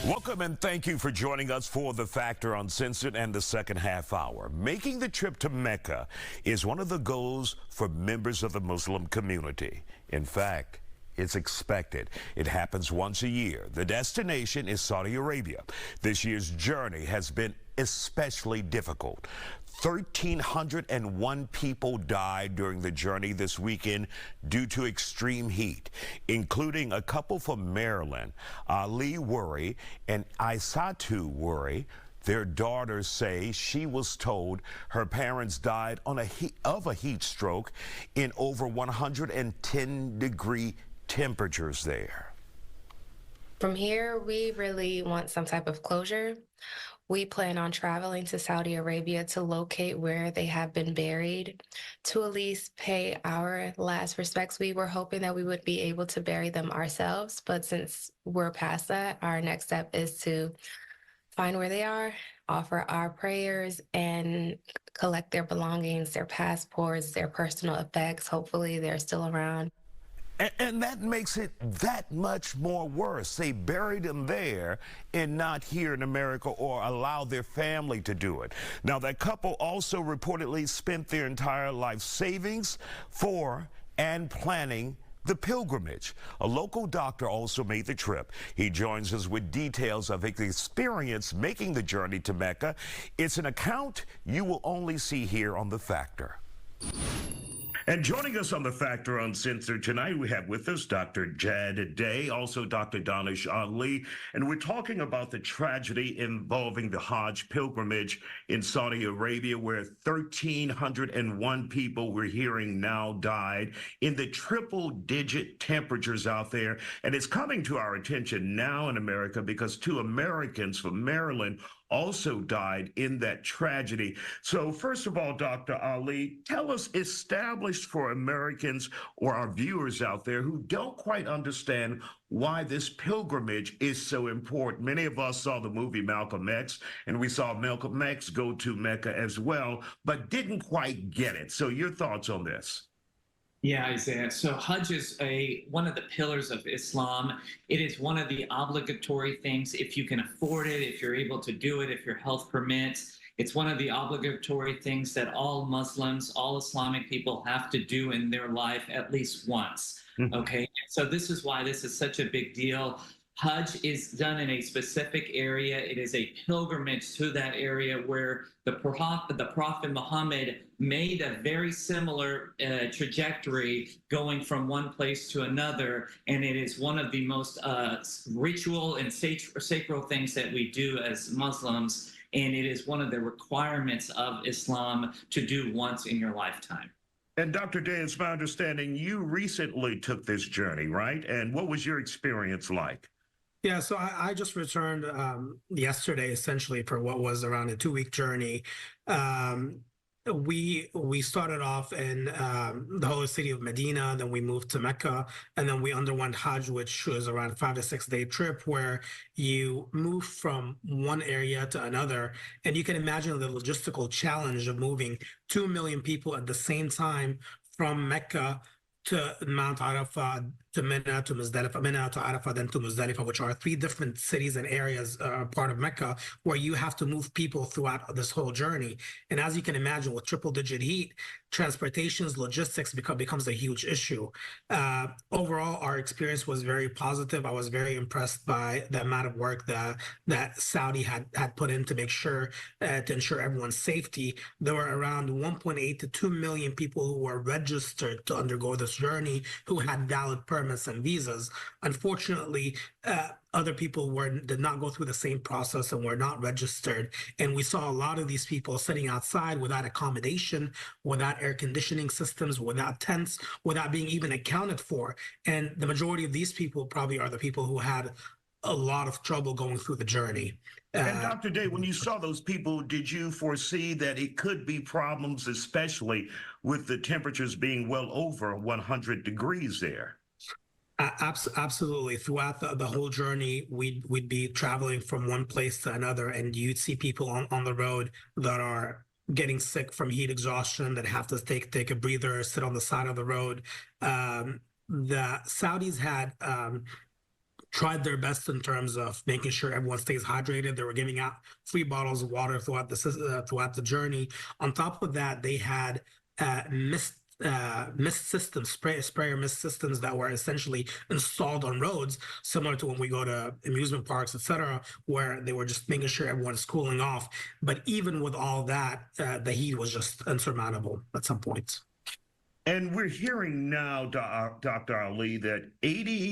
Welcome and thank you for joining us for The Factor Uncensored and the second half hour. Making the trip to Mecca is one of the goals for members of the Muslim community. In fact, it's expected. It happens once a year. The destination is Saudi Arabia. This year's journey has been especially difficult. 1,301 people died during the journey this weekend due to extreme heat, including a couple from Maryland, Ali Worry and Isatu Worry. Their daughters say she was told her parents died of a heat stroke in over 110-degree temperatures there. From here, we really want some type of closure. We plan on traveling to Saudi Arabia to locate where they have been buried, to at least pay our last respects. We were hoping that we would be able to bury them ourselves, but since we're past that, our next step is to find where they are, offer our prayers, and collect their belongings, their passports, their personal effects. Hopefully they're still around. And that makes it that much more worse. They buried them there and not here in America or allow their family to do it. Now, that couple also reportedly spent their entire life savings for and planning the pilgrimage. A local doctor also made the trip. He joins us with details of his experience making the journey to Mecca. It's an account you will only see here on The Factor. And joining us on The Factor Uncensored tonight, we have with us Dr. Jad Day, also Dr. Danish Ali, and we're talking about the tragedy involving the Hajj pilgrimage in Saudi Arabia, where 1,301 people we're hearing now died in the triple-digit temperatures out there. And it's coming to our attention now in America because 2 Americans from Maryland also died in that tragedy. So first of all, Dr. Ali, tell us, established for Americans or our viewers out there who don't quite understand why this pilgrimage is so important. Many of us saw the movie Malcolm X, and we saw Malcolm X go to Mecca as well, but didn't quite get it. So your thoughts on this? Yeah, Isaiah. So Hajj is one of the pillars of Islam. It is one of the obligatory things if you can afford it, if you're able to do it, if your health permits. It's one of the obligatory things that all Muslims, all Islamic people have to do in their life at least once. Okay, so this is why this is such a big deal. Hajj is done in a specific area. It is a pilgrimage to that area where the Prophet Muhammad made a very similar trajectory going from one place to another. And it is one of the most ritual and sacred things that we do as Muslims. And it is one of the requirements of Islam to do once in your lifetime. And Dr. Day, it's my understanding you recently took this journey, right? And what was your experience like? Yeah, so I just returned yesterday, essentially, for what was around a 2-week journey. We started off in the holy city of Medina, then we moved to Mecca, and then we underwent Hajj, which was around a 5 to 6 day trip where you move from one area to another. And you can imagine the logistical challenge of moving 2 million people at the same time from Mecca to Mount Arafah, to Mina, to Muzdalifah, Mina to Arafah, then to Muzdalifah, which are 3 different cities and areas, part of Mecca, where you have to move people throughout this whole journey. And as you can imagine, with triple-digit heat, transportation's logistics becomes a huge issue. Overall, our experience was very positive. I was very impressed by the amount of work that Saudi had put in to make sure, to ensure everyone's safety. There were around 1.8 to 2 million people who were registered to undergo this journey, who had valid permits and visas. Unfortunately, other people did not go through the same process and were not registered. And we saw a lot of these people sitting outside without accommodation, without air conditioning systems, without tents, without being even accounted for. And the majority of these people probably are the people who had a lot of trouble going through the journey. And Dr. Day, when you saw those people, did you foresee that it could be problems, especially with the temperatures being well over 100 degrees there? Absolutely. Throughout the whole journey, we'd be traveling from one place to another, and you'd see people on the road that are getting sick from heat exhaustion, that have to take a breather, sit on the side of the road. The Saudis had tried their best in terms of making sure everyone stays hydrated. They were giving out free bottles of water throughout the journey. On top of that, they had mist systems, sprayer mist systems that were essentially installed on roads, similar to when we go to amusement parks, etc., where they were just making sure everyone is cooling off. But even with all that, the heat was just insurmountable at some points. And we're hearing now, Dr. Ali, that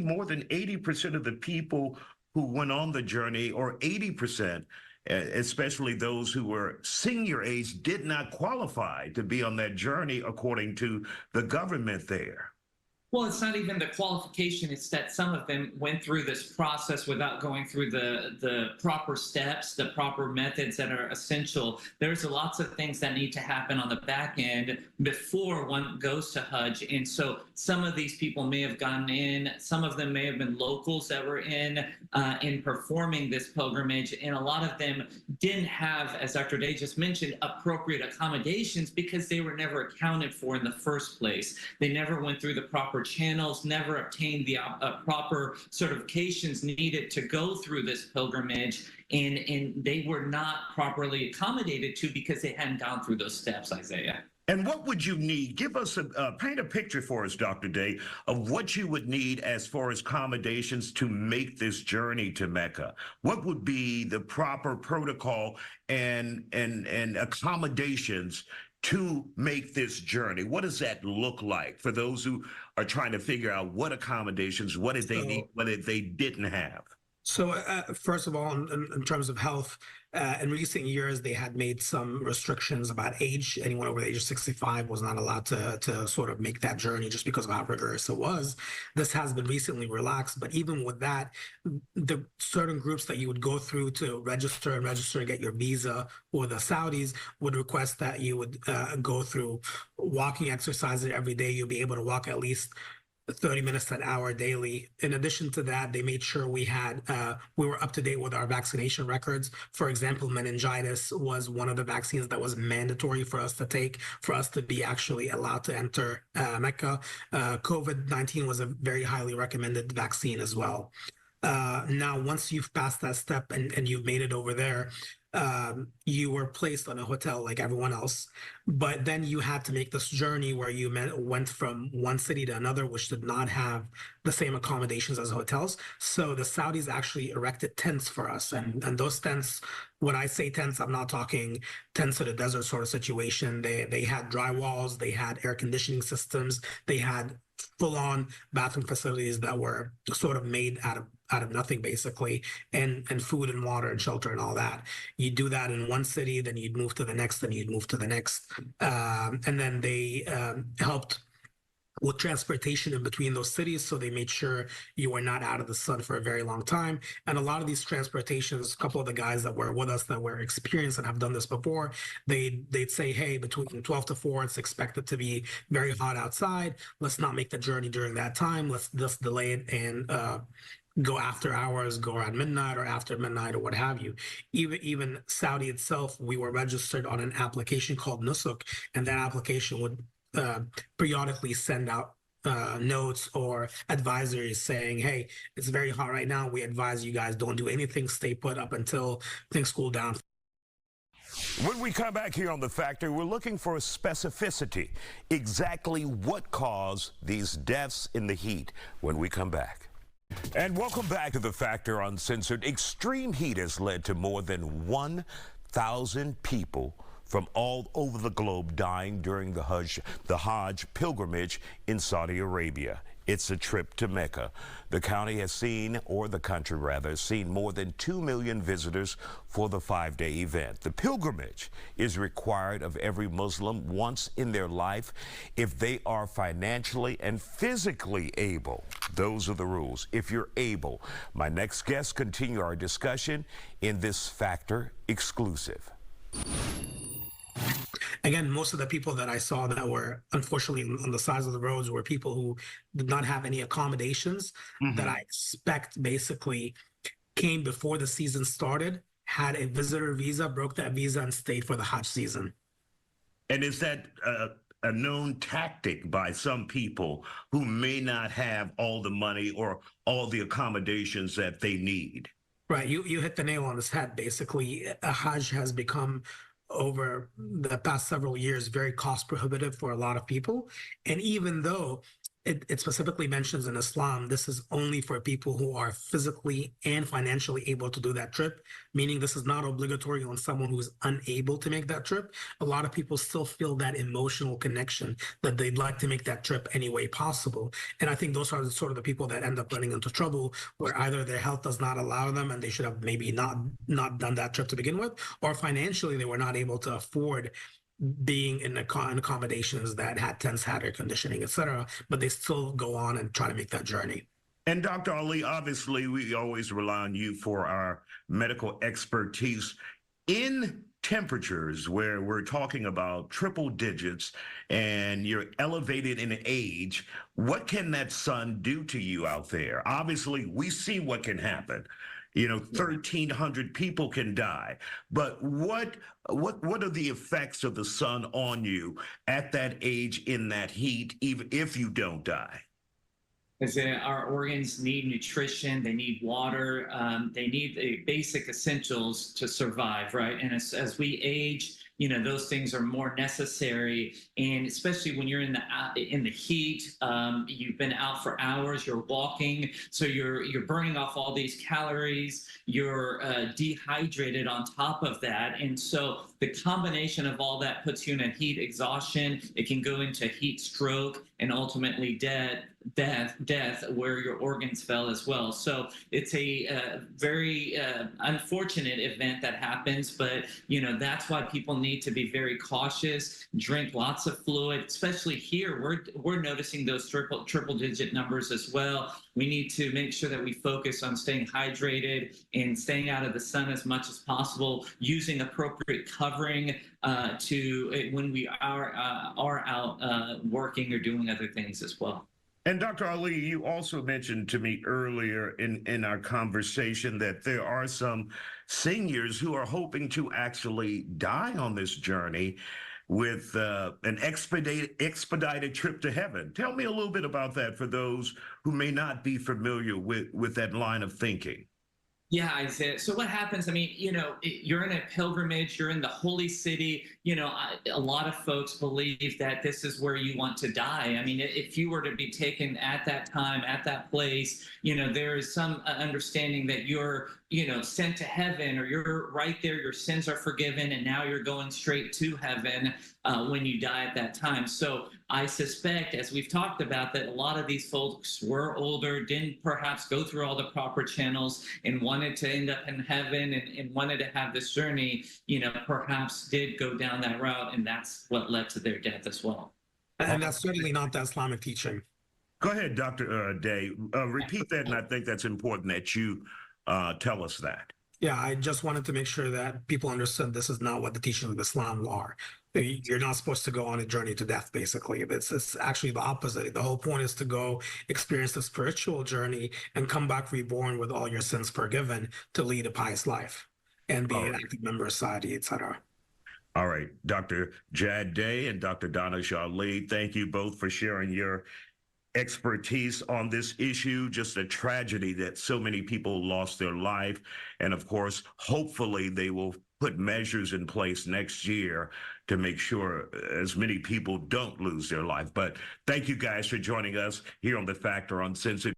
more than 80% of the people who went on the journey, or 80%, especially those who were senior age, did not qualify to be on that journey, according to the government there. Well, it's not even the qualification. It's that some of them went through this process without going through the proper steps, the proper methods that are essential. There's lots of things that need to happen on the back end before one goes to Hajj. And so some of these people may have gotten in. Some of them may have been locals that were in performing this pilgrimage. And a lot of them didn't have, as Dr. Day just mentioned, appropriate accommodations because they were never accounted for in the first place. They never went through the proper channels, never obtained the proper certifications needed to go through this pilgrimage, and they were not properly accommodated to because they hadn't gone through those steps, Isaiah. And what would you need? Give us paint a picture for us, Dr. Day, of what you would need as far as accommodations to make this journey to Mecca. What would be the proper protocol and accommodations to make this journey? What does that look like for those who are trying to figure out what accommodations, what did they need, what did they didn't have? So first of all, in terms of health, in recent years, they had made some restrictions about age. Anyone over the age of 65 was not allowed to sort of make that journey just because of how rigorous it was. This has been recently relaxed, but even with that, the certain groups that you would go through to register and get your visa, or the Saudis would request that you would go through walking exercises every day. You'll be able to walk at least 30 minutes to an hour daily. In addition to that, they made sure we were up to date with our vaccination records. For example, meningitis was one of the vaccines that was mandatory for us to take, for us to be actually allowed to enter Mecca. COVID-19 was a very highly recommended vaccine as well. Now, once you've passed that step and you've made it over there, you were placed on a hotel like everyone else, but then you had to make this journey where you went from one city to another, which did not have the same accommodations as hotels. So the Saudis actually erected tents for us, and those tents, when I say tents, I'm not talking tents in a desert sort of situation. They had dry walls, they had air conditioning systems, they had full-on bathroom facilities that were sort of made out of nothing, basically, and food and water and shelter and all that. You do that in one city, then you'd move to the next, then you'd move to the next. And then they helped with transportation in between those cities, so they made sure you were not out of the sun for a very long time. And a lot of these transportations, a couple of the guys that were with us that were experienced and have done this before, they'd say, hey, between 12 to 4, it's expected to be very hot outside. Let's not make the journey during that time. Let's just delay it and go after hours, go around midnight or after midnight or what have you. Even Saudi itself, we were registered on an application called Nusuk, and that application would periodically send out notes or advisories saying, hey, it's very hot right now. We advise you guys don't do anything, stay put up until things cool down. When we come back here on The Factor, we're looking for specificity. Exactly what caused these deaths in the heat when we come back. And welcome back to The Factor Uncensored. Extreme heat has led to more than 1,000 people from all over the globe dying during the Hajj pilgrimage in Saudi Arabia. It's a trip to Mecca. The county has seen, or the country rather, seen more than 2 million visitors for the 5-day event. The pilgrimage is required of every Muslim once in their life if they are financially and physically able. Those are the rules, if you're able. My next guests continue our discussion in this Factor exclusive. Again, most of the people that I saw that were unfortunately on the sides of the roads were people who did not have any accommodations that I expect basically came before the season started, had a visitor visa, broke that visa, and stayed for the Hajj season. And is that a known tactic by some people who may not have all the money or all the accommodations that they need. Right, you hit the nail on the head. Basically, a Hajj has become over the past several years very cost prohibitive for a lot of people. And even though it specifically mentions in Islam, this is only for people who are physically and financially able to do that trip, meaning this is not obligatory on someone who is unable to make that trip. A lot of people still feel that emotional connection that they'd like to make that trip any way possible. And I think those are sort of the people that end up running into trouble, where either their health does not allow them and they should have maybe not done that trip to begin with, or financially they were not able to afford being in accommodations that had tents, had air conditioning, etc., but they still go on and try to make that journey. And Dr. Ali, obviously, we always rely on you for our medical expertise in temperatures where we're talking about triple digits and you're elevated in age. What can that sun do to you out there? Obviously, we see what can happen. 1,300 people can die. But what are the effects of the sun on you at that age in that heat, even if you don't die? Is that our organs need nutrition, they need water, they need the basic essentials to survive, right? And as we age, those things are more necessary. And especially when you're in the heat, you've been out for hours, you're walking, so you're burning off all these calories, you're dehydrated on top of that. And so the combination of all that puts you in a heat exhaustion. It can go into heat stroke and ultimately death, where your organs fail as well. So it's a very unfortunate event that happens, but that's why people need to be very cautious, drink lots of fluid, especially here. We're noticing those triple digit numbers as well. We need to make sure that we focus on staying hydrated and staying out of the sun as much as possible, using appropriate covering to when we are out working or doing other things as well. And Dr. Ali, you also mentioned to me earlier in our conversation that there are some seniors who are hoping to actually die on this journey with an expedited trip to heaven. Tell me a little bit about that for those who may not be familiar with that line of thinking. Yeah, Isaiah. So what happens? I mean, you're in a pilgrimage, you're in the holy city. A lot of folks believe that this is where you want to die. I mean, if you were to be taken at that time, at that place, there is some understanding that you're, sent to heaven, or you're right there, your sins are forgiven, and now you're going straight to heaven when you die at that time. So I suspect, as we've talked about, that a lot of these folks were older, didn't perhaps go through all the proper channels, and wanted to end up in heaven and wanted to have this journey, perhaps did go down that route, and that's what led to their death as well. And that's certainly not the Islamic teaching. Go ahead, Dr. Day. Repeat that, and I think that's important that you tell us that. Yeah, I just wanted to make sure that people understood this is not what the teachings of Islam are. You're not supposed to go on a journey to death, basically. It's actually the opposite. The whole point is to go experience the spiritual journey and come back reborn with all your sins forgiven to lead a pious life and be an active member of society, etc. All right, Dr. Jad Day and Dr. Danish Ali, thank you both for sharing your expertise on this issue. Just a tragedy that so many people lost their life. And of course, hopefully they will put measures in place next year to make sure as many people don't lose their life. But thank you guys for joining us here on The Factor Uncensored.